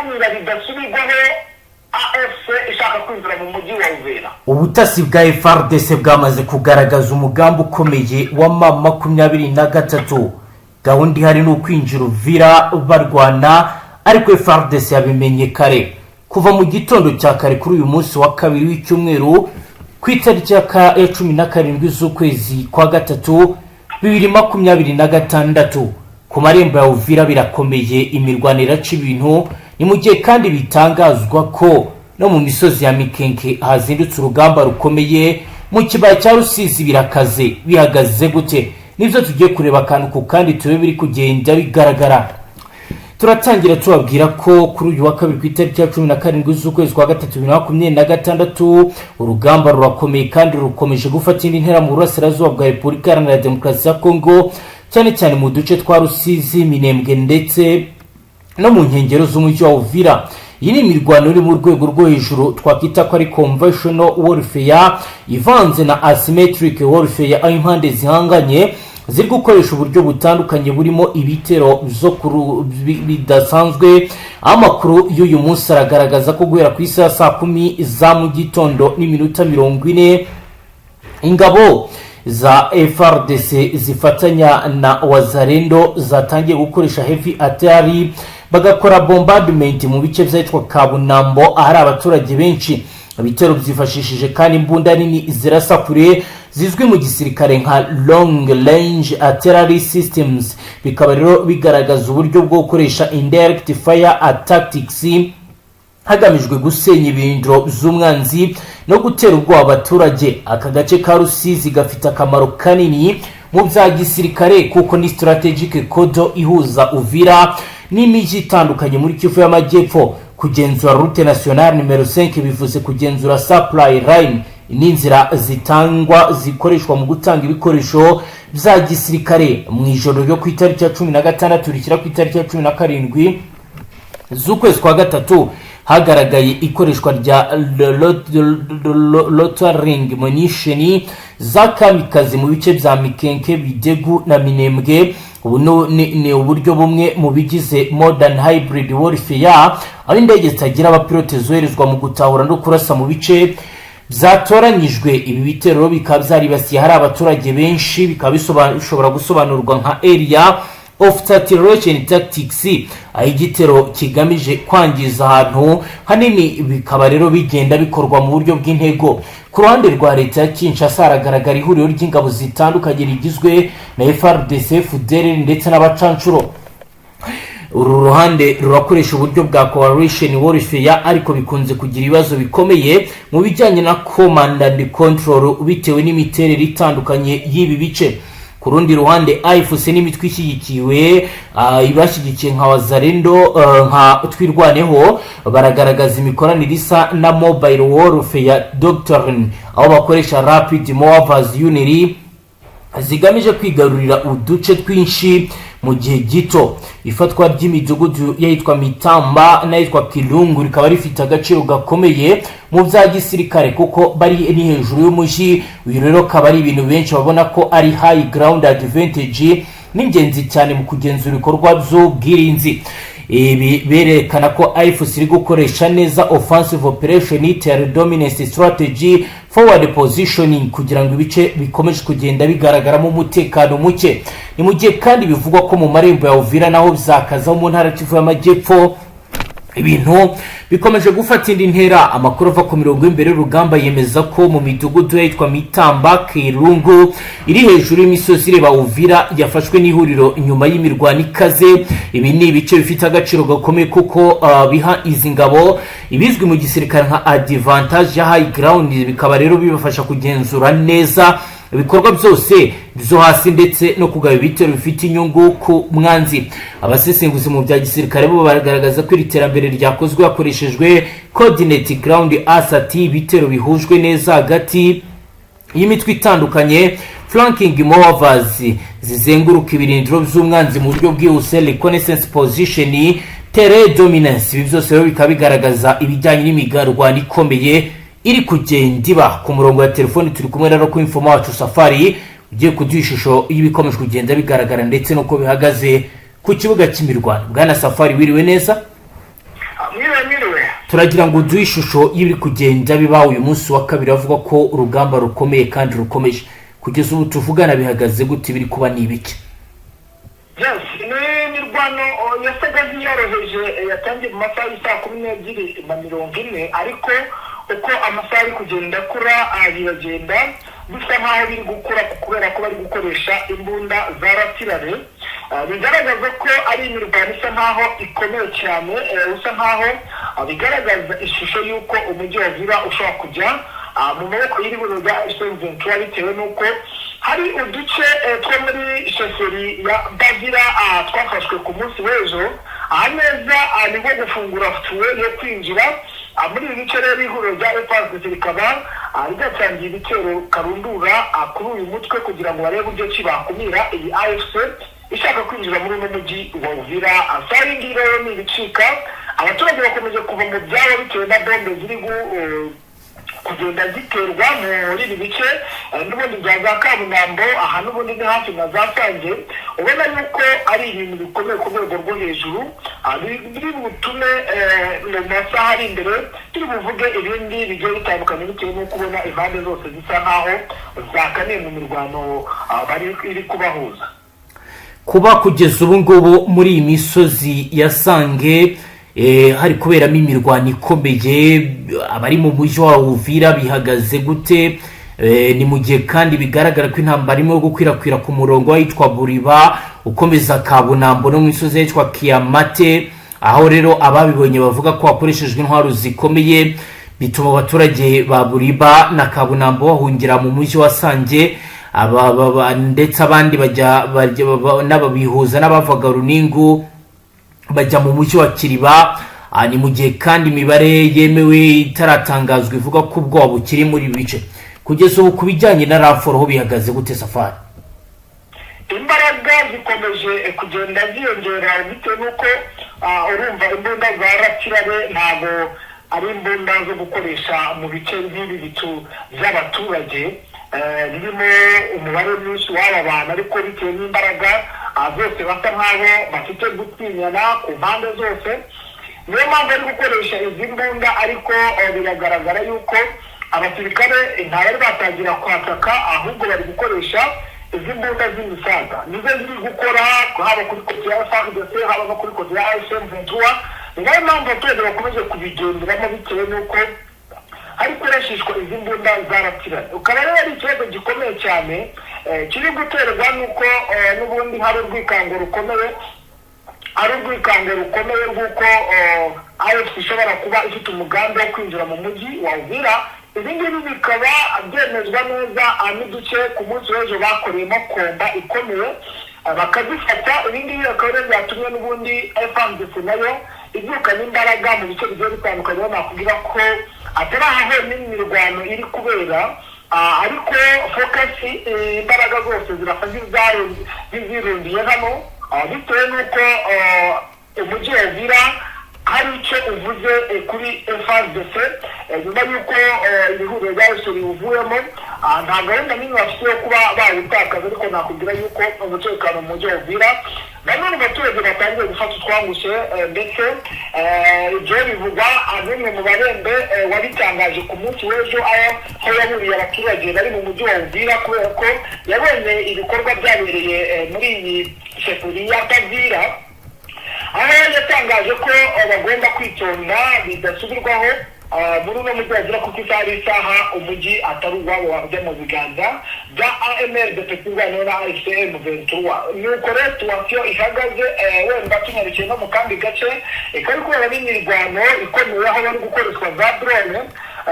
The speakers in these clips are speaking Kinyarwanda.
gukumira bidasubirwaho AFC ishaka kwinjira mu mujyi wa Uvira. Ubutasi bwa FARDC bwamaze kugaragaza umugambi ukomeye wa M23. Gahunda ihari ni ukwinjira Uvira barwana, ariko FARDC yabimenye kare. Kuva mu gitondo cya kare kuri uyu munsi wa kabiri w'icyumweru ku itariki ya 17 z'ukwezi kwa gatatu 2026 ku marembo ya Uvira birakomeye, imirwano iraca ibintu. Ni mu gihe kandi bitangazwa ko no mu misozi ya Mikenke hazindutse urugamba rukomeye. Mu kibaya cya Rusizi birakaze, bihagaze gute? Nibyo tugiye kureba akantu ku kandi tube biri kugenda bigaragara. Turatangira tubabwira ko kuri uyu wa kabiri ku itariki ya 17 z'ukwezi kwa gatatu 2026 urugamba rurakomeye kandi rukomeje gufata indi ntera mu burasirazuba bwa Repubulika Iharanira Demokarasi ya Kongo, cyane cyane mu duce twa Rusizi, Minembwe ndetse no mu nkengero z'umujyi wa Uvira. Iyi ni imirwano iri mu rwego rwo hejuru twakita ko ari conventional warfare ivanze na asymmetric warfare, aho impande zihanganye ziri gukoresha uburyo butandukanye burimo ibitero byo bidasanzwe. Amakuru y'uyu munsi aragaragaza ko guhera ku isaha saa 10 za mu gitondo n'iminota 40 ingabo za FARDC zifatanya na Wazalendo zatangiye gukoresha heavy artillery, bagakora bombardment mu bice byitwa Kabunambo ahari abaturage benshi. Ibitero byifashishije kandi imbunda nini zirasa kure zizwi mu gisirikare nka long range artillery systems, bikaba rero bigaragaza uburyo bwo gukoresha indirect fire tactics hagamijwe gusenya ibindiro by'umwanzi no gutera ubwoba abaturage. Aka gace ka Rusizi gafite akamaro kanini mu bya gisirikare kuko ni strategic kodo ihuza Uvira n'imijyi itandukanye muri Kivu y'Amajyepfo. Kugenzura route nationale numero 5 bivuze kugenzura supply line, n'inzira zitangwa zikoreshwa mu gutanga ibikoresho bya gisirikare. Mu ijoro ryo ku itariki ya 16 rikira ku itariki ya 17 z'ukwezi kwa gatatu hagaragaye ikoreshwa rya loitering munition za kamikazi mu bice bya Mikenke, Bidegu na Minembwe. Ubu ni uburyo bumwe mu bigize modern hybrid warfare, aho indege zitagira abapilote zoherezwa mu gutahura no kurasa mu bice byatoranyijwe. Ibi bitero bikaba byaribasiye hari abaturage benshi, bikaba bishobora gusobanurwa nka area of saturation tactics, aho igitero kigamije kwangiza ahantu hanini, bikaba rero bigenda bikorwa mu buryo bw'intego. Ku ruhande rwa leta ya Kinshasa haragaragara ihuriro ry'ingabo zitandukanye rigizwe na FARDC, FDLR ndetse n'abacancuro. Uru ruhande rurakoresha uburyo bwa coalition warfare, ariko bikunze kugira ibibazo bikomeye mu bijyanye na command and control bitewe n'imiterere itandukanye y'ibi bice. Ku rundi ruhande AFC n'imitwe ishyigikiwe ibashyigikiye nka Wazalendo nka Twirwaneho baragaragaza imikoranire isa na mobile warfare doctrine, aho bakoresha rapid movers unit zigamije kwigarurira uduce twinshi mu gihe gito. Ifatwa ry'imidugudu yitwa Mitamba n'ayitwa Kilungu rikaba rifite agaciro gakomeye mu bya gisirikare kuko bari ni hejuru y'umujyi. Uyu rero kaba ari ibintu benshi babona ko ari high ground advantage n'ingenzi cyane mu kugenzura ibikorwa by'ubwirinzi. Ibi berekana ko AFC iri gukoresha neza offensive operation terror dominance strategy forward positioning kugira ngo ibice bikomeje kugenda bigaragaramo umutekano muke. Ni mu gihe kandi bivugwa ko mu marembo ya Uvira naho byakaza mu ntara Kivu y'Amajyepfo ibintu bikomeje gufata indi ntera. Amakuru ava ku mirongo imbere y'urugamba yemeza ko mu midugudu yitwa Mitamba, Kirungu iri hejuru y'imisozi ireba Uvira yafashwe n'ihuriro nyuma y'imirwano ikaze. Ibi ni ibice bifite agaciro gakomeye kuko biha izi ngabo ibizwi mu gisirikare nka advantage ya high ground, bikaba rero bibafasha kugenzura neza ibikorwa byose byo hasi ndetse no kugaba ibitero bifite inyungu ku mwanzi. Abasesenguzi mu bya gisirikare bo baragaragaza ko iri terambere ryakozwe hakoreshejwe coordinate ground asset, ibitero bihujwe neza hagati y'imitwe itandukanye, flanking movers zizenguruka ibirindiro by'umwanzi mu buryo bwihuse, reconnaissance position, terrain dominance. Ibi byose rero bikaba bigaragaza ibijyanye n'imigarwano ikomeye iri kugenda iba. Ku murongo wa telefoni turi kumwe rero ku info wacu Safari ugiye kuduha ishusho y'ibikomeje kugenda bigaragara ndetse no ko bihagaze ku kibuga cy'imirwano. Bwana Safari, wiriwe neza? turagira ngo duhe ishusho y'ibiri kugenda biba uyu munsi wa kabiri avuga ko urugamba rukomeye kandi rukomeje kugeza ubu tuvugana bihagaze gute biri kuba n'ibiki. Yes, ni mirwano yasaga nk'iyoroheje yatangiye mu masaha y'isa 12:40 ariko uko amasaha ari kugenda akura biragenda bisa nkaho biri gukura kubera ko bari gukoresha imbunda za ratirare bigaragaza ko ari imirwano isa nkaho ikomeye cyane usa nkaho bigaragaza ishusho y'uko umujyi wa Uvira ushobora kujya mu maboko y'iribuno rya M23 bitewe n'uko hari uduce two muri sheferi ya Bagira twafashwe ku munsi w'ejo neza niho gufungura tuwe yo kwinjira muri ibi bice rero ihuriro rya FARDC rikaba rigatangiye ibitero karundura kuri uyu mutwe kugira ngo barebe uburyo ki bakumira iyi AFC ishaka kwinjira muri uno mujyi wa Uvira. Asari ngi rero ni ibicika abaturage bakomeje kuva mu byabo bitewe na bombe ziri kugenda ziterwa muri ibi bice n'ubundi bya za Kaburambo aha n'ubundi ni hafi na za Sange ubona yuko ari ibintu bikomeye ku rwego rwo hejuru biri butume mu masaha ari imbere turi buvuge ibindi bigiye bitandukanye bitewe n'uko ubona impande zose zisa nkaho zakaniye mu mirwano iri kubahuza. Kuba kugeza ubu ngubu muri iyi misozi ya Sange hari kuberamo imirwano ikomeye abari mu mujyi wa Uvira bihagaze gute? Ni mu gihe kandi bigaragara ko intambara irimo gukwirakwira ku murongo witwa Buriba ukomeza Kabunambo no mu misozi yitwa Kiyamate, aho rero ababibonye bavuga ko hakoreshejwe intwaro zikomeye bituma abaturage ba Buriba na Kabunambo bahungira mu mujyi wa Sange ndetse abandi bajya n'ababihuza n'abavaga Runingu bajya mu mujyi wa Kiriba. Ni mu gihe kandi imibare yemewe itaratangazwa ivuga ko ubwoba bukiri muri bice. Kugeza ubu kubijyanye na Raforo ho bihagaze gute Safari? Imbaraga zikomeje kugenda ziyongera bitewe n'uko urumva imbunda za ratirare ntabwo ari imbunda zo gukoresha mu bice nk'ibi bitu by'abaturage birimo umubare mwinshi w'aba bantu ariko bitewe n'imbaraga zose basa nkaho bafite gutinyana ku mpande zose niyo mpamvu ari gukoresha izi mbunda ariko biragaragara yuko abasirikare ntibari batangira kwataka ahubwo bari gukoresha izi mbunda z'imisaga nizo ziri gukora haba kuri kote ya FARDC haba no kuri kote ya M23. niyo mpamvu abaturage bakomeje kubigenderamo bitewe n'uko hari kurashishwa izi mbunda za ratirare. Ukaba rero ari ikibazo gikomeye cyane kiri guterwa n'uko n'ubundi hari urwikango rukomeye rw'uko AFC ishobora kuba ifite umugambi wo kwinjira mu mujyi wa Uvira. Ibi ngibi bikaba byemezwa neza n'uduce ku munsi w'ejo bakoreyemo komba ikomeye bakazifata. Ibi ngibi bakaba rero byatumye n'ubundi FARDC nayo ibyukana imbaraga mu bice bigiye bitandukanye. Nakubwira ko atari aho n'imirwano iri kubera ariko focus imbaraga zose zirapfa zirundiye hano bitewe n'uko umujyi wa Uvira hari icyo uvuze kuri FARDC nyuma y'uko ihuriro rya FARDC uvuyemo nta gahunda n'imwe bafite yo kuba bawutakaza ariko nakubwira yuko umutekano mu mujyi wa Uvira bamwe mu baturage batangiye gufata utwangushe ndetse ibyo bivugwa n'umwe mu barembe wabitangaje ku munsi w'ejo aho yaburiye abaturage bari mu mujyi wa Uvira kubera ko yabonye ibikorwa byabereye muri iyi sheferi ya Bagira aho yatangaje ko bagomba kwitonda bidasubirwaho muri uno mujyi wagira kuko isaha umujyi atari uwabo wajya mu biganza bya AMR deputizwa na AFCM 23. nuko rero tuwasiyo ihagaze wenda tunyarukiye no mu kandi gace kari kubera n'imirwano ikomeye aho bari gukoreshwa za drone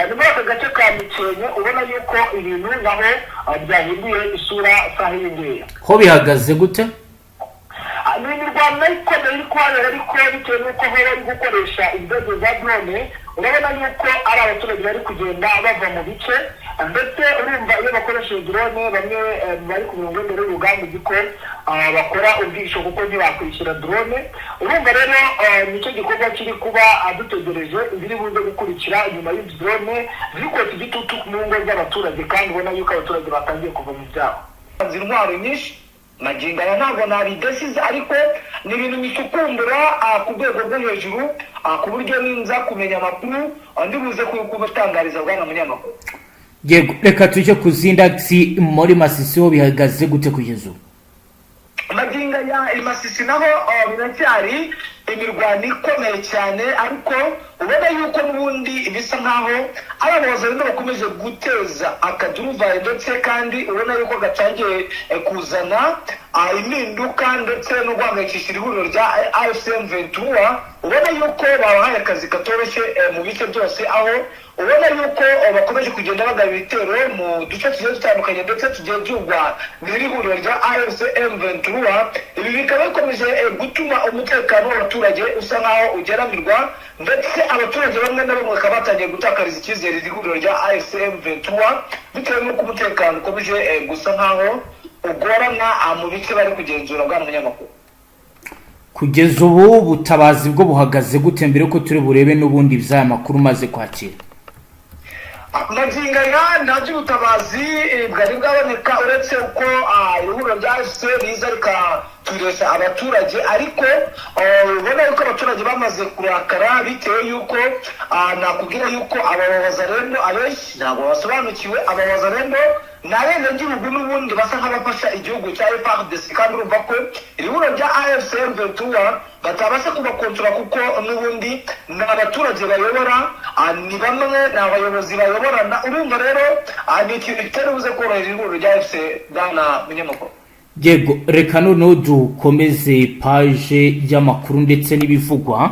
ni muri aka gace ka Mikenke ubona yuko ibintu naho byahinduye isura saha y'ingeya. Ho bihagaze gute? ni imirwano ikomeye iri kuhabera ariko bitewe n'uko aho bari gukoresha indege za drone urabona yuko ari abaturage bari kugenda bava mu bice ndetse urumva iyo bakoresheje drone bamwe bari ku mirongo imbere y'urugamba giko bakora ubwisho kuko ntibakwishyura drone. urumva rero nicyo gikorwa kiri kuba dutegereje ibiri buze gukurikira nyuma y'izi drone zikota igitutu mu ngo z'abaturage kandi ubona yuko abaturage batangiye kuva mu byabo. Intwaro nyinshi magingo aya ntabwo nabidesize ariko ni ibintu bisukumbura ku rwego rwo hejuru ku buryo ninza kumenya amakuru ndibuze kubatangariza bwana munyamakuru. Yego, reka tujye ku zindi agisi muri Masisi ho bihagaze gute kugeza ubu? magingo ya Masisi naho biracyari imirwano ikomeye cyane, ariko ubona yuko n'ubundi bisa nkaho abayobozi barimo bakomeje guteza akaduruvayo, ndetse kandi ubona yuko gatangiye kuzana impinduka ndetse no guhangayikisha ihuriro rya AFC/M23. ubona yuko babahaye akazi katoroshye mu bice byose, aho ubona yuko bakomeje kugenda bagaba ibitero mu duce tugiye dutandukanye ndetse tugiye byugwa n'iri huriro rya AFC/M23. ibi bikaba bikomeje gutuma umutekano w'abaturage usa nkaho ugeramirwa, ndetse abaturage bamwe na bamwe bakaba batangiye gutakariza icyizere iri huriro rya AFC/M23 bitewe n'uko umutekano ukomeje gusa nkaho ugorana mu bice bari kugenzura bwa munyamakuru. Kugeza ubu ubutabazi bwo buhagaze gute mbere ko turi burebe n'ubundi by'aya makuru maze kwakira? magingo aya nta by'ubutabazi bwari bwaboneka uretse uko ihuriro rya AFC riza rikaturesha abaturage, ariko ubona yuko abaturage bamaze kurakara bitewe yuko nakubwira yuko ababazarendo abenshi ntabwo basobanukiwe. ababazarendo ni abenegihugu n'ubundi basa nk'abafasha igihugu cya FARDC, kandi urumva ko iri huriro rya AFC/M23 batabasha kubakontora kuko n'ubundi ni abaturage bayobora, ni bamwe ni abayobozi bayoborana. urumva rero ni ikintu kitari buze korohera iri huriro rya AFC bwana munyamakuru. Yego, reka noneho dukomeze paje y'amakuru ndetse n'ibivugwa.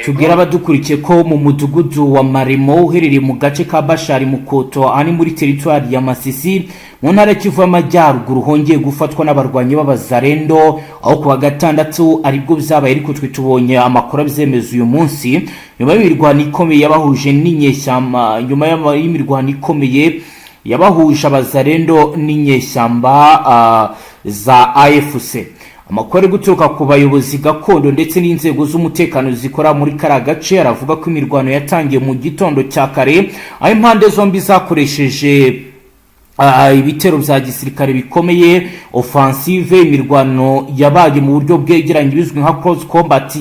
Tubwira abadukurikiye ko mu mudugudu wa Marimo uherereye mu gace ka Bashari Mukoto ani muri teritwari ya Masisi mu ntara Kivu y'Amajyaruguru hongeye gufatwa n'abarwanyi b'abazarendo, aho kuwa gatandatu aribwo byabaye, ariko twe tubonye amakuru abyemeza uyu munsi nyuma y'imirwano ikomeye yabahuje n'inyeshyamba yabahuje abazarendo n'inyeshyamba za AFC. Amakuru ari guturuka ku bayobozi gakondo ndetse n'inzego z'umutekano zikora muri kara gace aravuga ko imirwano yatangiye mu gitondo cya kare, aho impande zombi zakoresheje ibitero bya gisirikare bikomeye offensive. imirwano yabaye mu buryo bwegeranye bizwi nka close combat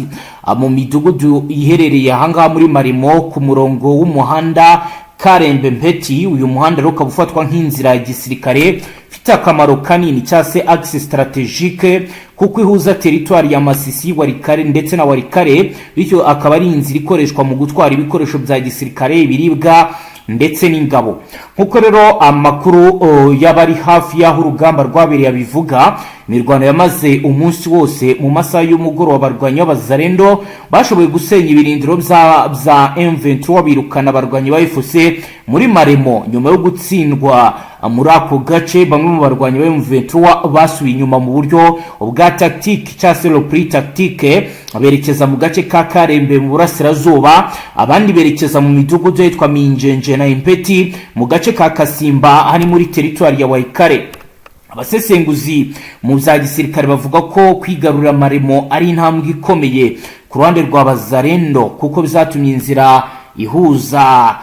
mu midugudu iherereye ahangaha muri Marimo ku murongo w'umuhanda Karembe Mpeti. uyu muhanda rero ukaba ufatwa nk'inzira ya gisirikare ifite akamaro kanini cyangwa se axe strategique kuko ihuza teritwari ya Masisi, Warikare ndetse na Warikare, bityo akaba ari inzira ikoreshwa mu gutwara ibikoresho bya gisirikare, ibiribwa ndetse n'ingabo. Nkuko rero amakuru y'abari hafi y'aho urugamba rwabereye abivuga, imirwano yamaze umunsi wose. mu masaha y'umugoroba abarwanyi b'abazarendo bashoboye gusenya ibirindiro bya M23 birukana abarwanyi ba FARDC muri Maremo. nyuma yo gutsindwa muri ako gace, bamwe mu barwanyi ba M23 basubiye inyuma mu buryo bwa tactique cyangwa se repli tactique, berekeza mu gace ka Karembe mu burasirazuba, abandi berekeza mu midugudu yitwa Minjenje na Impeti mu gace ka Kasimba hari muri teritwari ya Waikare. Abasesenguzi mu bya gisirikare bavuga ko kwigarurira Maremo ari intambwe ikomeye ku ruhande rwa bazarendo, kuko bizatumye inzira ihuza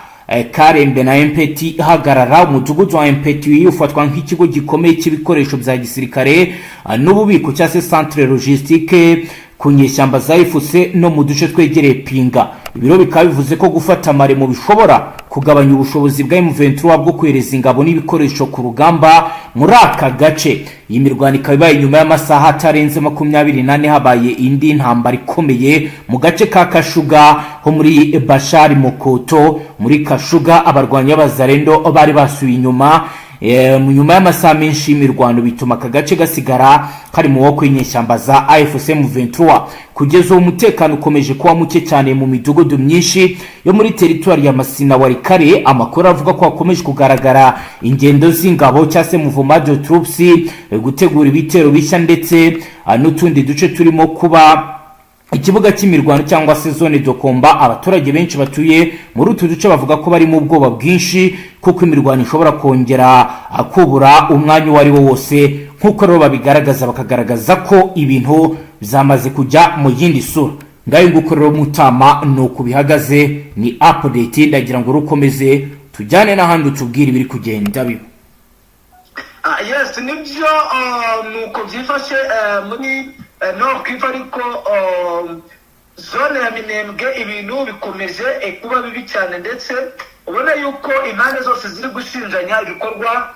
Karembe na Impeti ihagarara. umudugudu wa Impeti ufatwa nk'ikigo gikomeye cy'ibikoresho bya gisirikare n'ububiko cyangwa se centre logistique ku nyeshyamba za FARDC no mu duce twegereye Pinga. ibiro bikaba bivuze ko gufata Maremo bishobora kugabanya ubushobozi bwa M23 bwo kohereza ingabo n'ibikoresho ku rugamba muri aka gace. iyi mirwano ikaba ibaye nyuma y'amasaha atarenze 24 habaye indi ntambara ikomeye mu gace ka Kashuga ho muri Bashari Mukoto. muri Kashuga abarwanyi b'abazarendo bari basuye inyuma nyuma y'amasaha menshi y'imirwano, bituma aka gace gasigara kari mu maboko y'inyeshyamba za AFC/M23. kugeza ubu umutekano ukomeje kuba muke cyane mu midugudu myinshi yo muri teritwari ya Masisi na Warikare. amakuru avuga ko hakomeje kugaragara ingendo z'ingabo cyangwa se mouvement de troupes gutegura ibitero bishya, ndetse n'utundi duce turimo kuba ikibuga cy'imirwano cyangwa se zone de combat. abaturage benshi batuye muri utu duce bavuga ko bari mu bwoba bwinshi kuko imirwano ishobora kongera kubura umwanya uwo ari wo wose, nkuko rero babigaragaza bakagaragaza ko ibintu byamaze kujya mu yindi sura. ngayo nguko rero mutama nuko bihagaze, ni update ndagira ngo rukomeze tujyane n'ahandi tubwire ibiri kugenda biba. Yes, yes nibyo nuko byifashe muri Nord Kivu ariko zone ya Minembwe ibintu bikomeje kuba bibi cyane ndetse ubona yuko impande zose ziri gushinjanya ibikorwa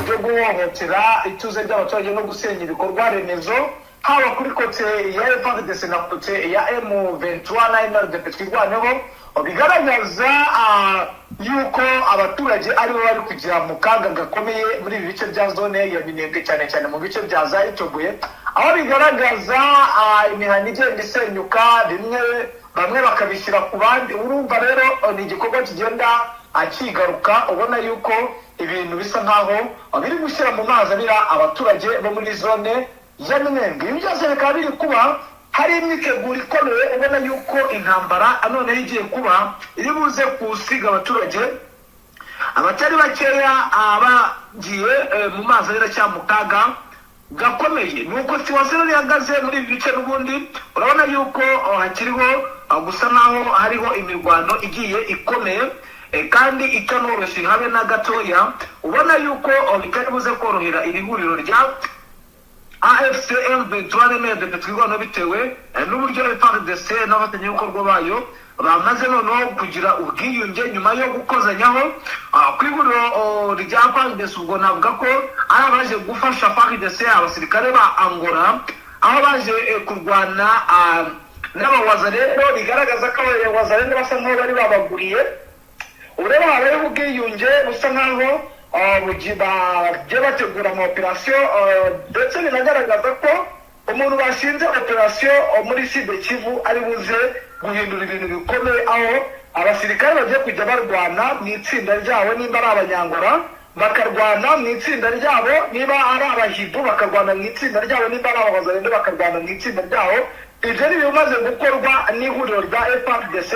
byo guhohotera ituze ry'abaturage no gusenya ibikorwa remezo haba kuri kote ya FARDC na kote ya M23 na MRDP twirwaneho bigaragaza yuko abaturage aribo bari kugira mu kaga gakomeye muri ibi bice bya zone ya Minembwe cyane cyane mu bice bya Zaitobuye aho bigaragaza imihanda igenda isenyuka bamwe bakabishyira ku bandi urumva rero ni igikorwa kigenda akigaruka ubona yuko ibintu bisa nkaho biri gushyira mu mazi abira abaturage bo muri zone ya Minembwe. Ibi byose bikaba biri kuba hari imyiteguro ikomeye ubona yuko intambara noneho igiye kuba iri buze kusiga abaturage abatari bakeya bagiye mu mazi abira cyangwa mu kaga gakomeye nuko siwasero rihagaze muri ibi bice n'ubundi urabona yuko hakiriho gusa naho hariho imirwano igiye ikomeye kandi itanoroshye habe na gatoya ubona yuko bitari buze korohera iri huriro rya AFC M23 n'MRDP twirwanaho bitewe n'uburyo FARDC n'abafatanyabikorwa bayo bamaze noneho kugira ubwiyunge nyuma yo gukozanyaho ku ihuriro rya FARDC ubwo navuga ko ari abaje gufasha FARDC abasirikare ba Angola aho baje kurwana n'abawazarendo bigaragaza ko abawazarendo basa nkaho bari babaguriye ureba habayeho ubwiyunge busa nkaho bagiye bategura ama operasiyo ndetse binagaragaza ko umuntu bashinze operasiyo muri Sud Kivu ari buze guhindura ibintu bikomeye aho abasirikare bagiye kujya barwana mu itsinda ryabo nimba ari abanyangora bakarwana mu itsinda ryabo niba ari abahidu bakarwana mu itsinda ryabo nimba ari abazarendo bakarwana mu itsinda ryabo ibyo ni bimaze gukorwa n'ihuriro rya FARDC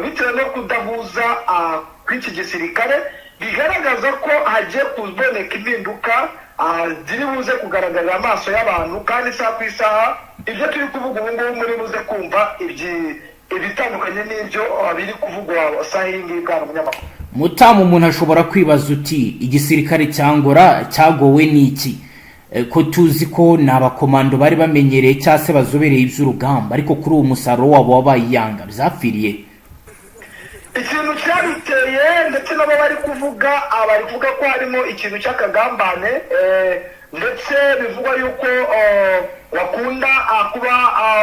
bitewe no kudahuza kw'iki gisirikare bigaragaza ko hagiye kuboneka impinduka ziri buze kugaragarira amaso y'abantu kandi isaha ku isaha ibyo turi kuvuga ubu ngubu muri buze kumva ibitandukanye n'ibyo biri kuvugwa saha iyi ngiyi bwa munyamakuru. Mutamu umuntu ashobora kwibaza uti igisirikare cyangora cyagowe n'iki ko tuzi ko ni abakomando bari bamenyereye cyangwa se bazobereye iby'urugamba ariko kuri uwo musaruro wabo wabaye iyanga byapfiriye ikintu cyabiteye ndetse nabo bari kuvuga ko harimo ikintu cy'akagambane ndetse bivugwa yuko bakunda kuba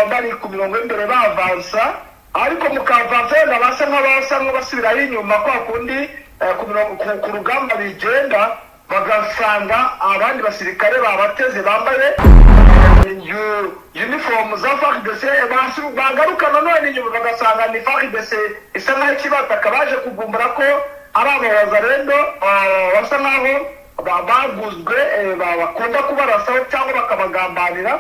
bari ku mirongo y'imbere bavansa ariko mukavansa wenda basa nk'abasubiraho inyuma kwa kundi ku rugamba bigenda bagasanga abandi basirikare babateze bambaye uniform za FARDC bagaruka nanone inyuma bagasanga ni FARDC isa nkaho ikibataka baje kugumbura ko ari abawazarendo basa nkaho baguzwe bakunda kubarasaho cyangwa bakabagambanira.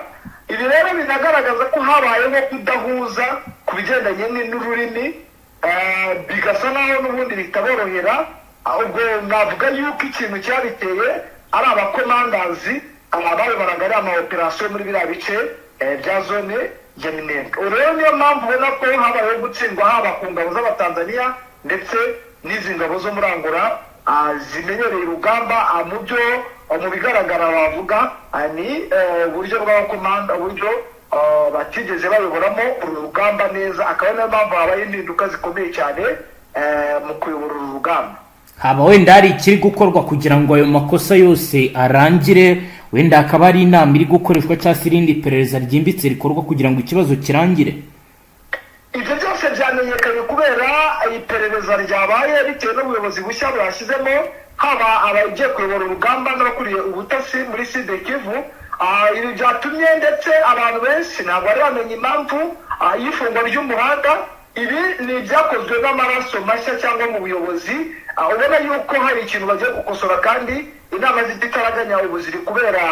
Ibi rero binagaragaza ko habayeho kudahuza ku bigendanye n'ururimi bigasa naho n'ubundi bitaborohera ubwo navuga yuko ikintu cyabiteye ari abakomandazi abayobaraga ari ama operasiyo muri biriya bice bya zone ya Minembwe. Rero niyo mpamvu ubona ko habayeho gutsindwa haba ku ngabo z'abatanzaniya ndetse n'izi ngabo zo muri Angola zimenyereye urugamba mu bigaragara bavuga ni uburyo bw'abakomanda uburyo batigeze bayoboramo uru rugamba neza akaba niyo mpamvu habaye impinduka zikomeye cyane mu kuyobora uru rugamba. Haba wenda hari ikiri gukorwa kugira ngo ayo makosa yose arangire wenda hakaba ari inama iri gukoreshwa cyangwa se irindi perereza ryimbitse rikorwa kugira ngo ikibazo kirangire. Ibyo byose byamenyekanye kubera iperereza ryabaye bitewe n'ubuyobozi bushya bwashyizemo haba abagiye kuyobora urugamba n'abakuriye ubutasi muri Sud Kivu. Ibi byatumye ndetse abantu benshi ntabwo bari bamenye impamvu y'ifungwa ry'umuhanda. Ibi ni ibyakozwe n'amaraso mashya cyangwa mu buyobozi ubona yuko hari ikintu bagiye gukosora kandi inama z'igitaraganya ubu ziri kubera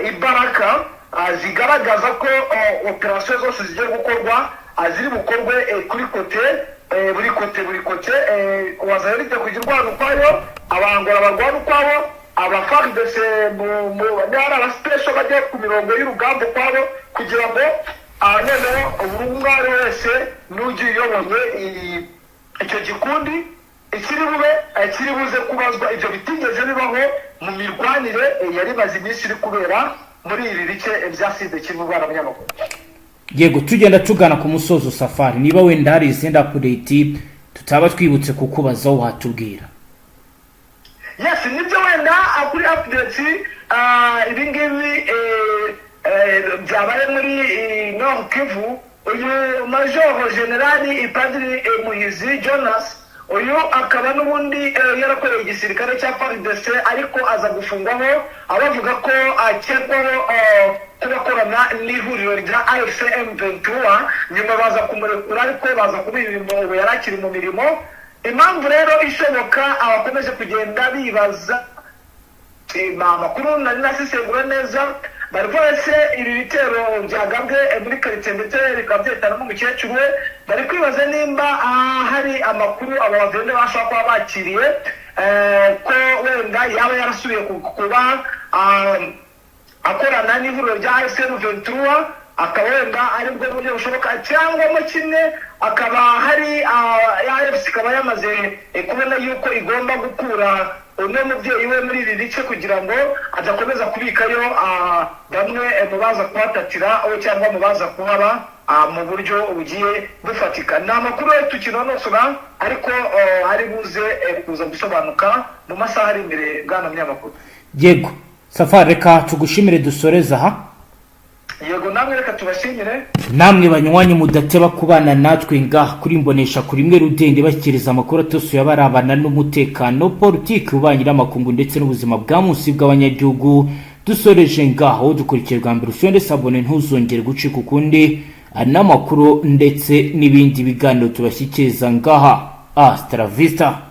imbaraga zigaragaza ko operasiyo zose zigiye gukorwa ziri bukorwe kuri kote buri kote wazana rijya kugira urwano ukwayo abangora barwana ukwabo FARDC n'ari abasipesho bajya ku mirongo y'urugamba ukwabo kugira ngo noneho buri umwe ari wese n'ugiye uyoboye icyo gikundi ikiri buze kubazwa ibyo bitigeze bibaho mu mirwanire yari maze iminsi iri kubera muri ibi bice bya Sud Kivu bw'abanyamakuru. Yego, tugenda tugana ku musozo Safari, niba wenda hari izindi update tutaba twibutse kukubazaho watubwira. Yes, nibyo wenda kuri update ibi ngibi byabaye muri Nord Kivu. Uyu Major General Ipadiri Muhizi Jonas, uyu akaba n'ubundi yarakoreye igisirikare cya FARDC ariko aza gufungwaho abavuga ko akekwaho kubakorana n'ihuriro rya AFC M23, nyuma baza kumurekura ariko baza kubirinda ubu yari akiri mu mirimo. Impamvu rero ishoboka abakomeje kugenda bibaza amakuru nari nasesengura neza, bari bose ibi bitero byagabwe muri karitsiye ndetse bikaba byahitana n'umukecuru we, bari kwibaza nimba hari amakuru abo bavende bashobora kuba bakiriye ko wenda yaba yarasubiye kuba akorana n'ihuriro rya AFC M23, akaba wenda aribwo buryo bushoboka, cyangwa mo kimwe akaba hari AFC ikaba yamaze kubona yuko igomba gukura uno mubyeyi we muri ibi bice kugira ngo adakomeza kubikayo bamwe mu baza kuhatatira cyangwa mu baza kuhaba mu buryo bugiye bufatika. Ni amakuru tukinonosora ariko ari buze kuza gusobanuka mu masaha ari imbere bwana munyamakuru. Yego Safari, reka tugushimire dusoreza aha. Yego, namwe reka tubashimire. Namwe banywanyi mudateba kubana natwe ngaha kuri Mbonesha kuri imwe Rudende bashyikiriza amakuru atosuye abarabana n'umutekano, politiki, ububanyi n'amakungu ndetse n'ubuzima bwa munsi bw'abanyagihugu. Dusoreje ngaho dukurikira bwa mbere usonde sabone ntuzongere gucika ukundi n'amakuru ndetse n'ibindi biganiro tubashyikiriza ngaha. Hasta la vista.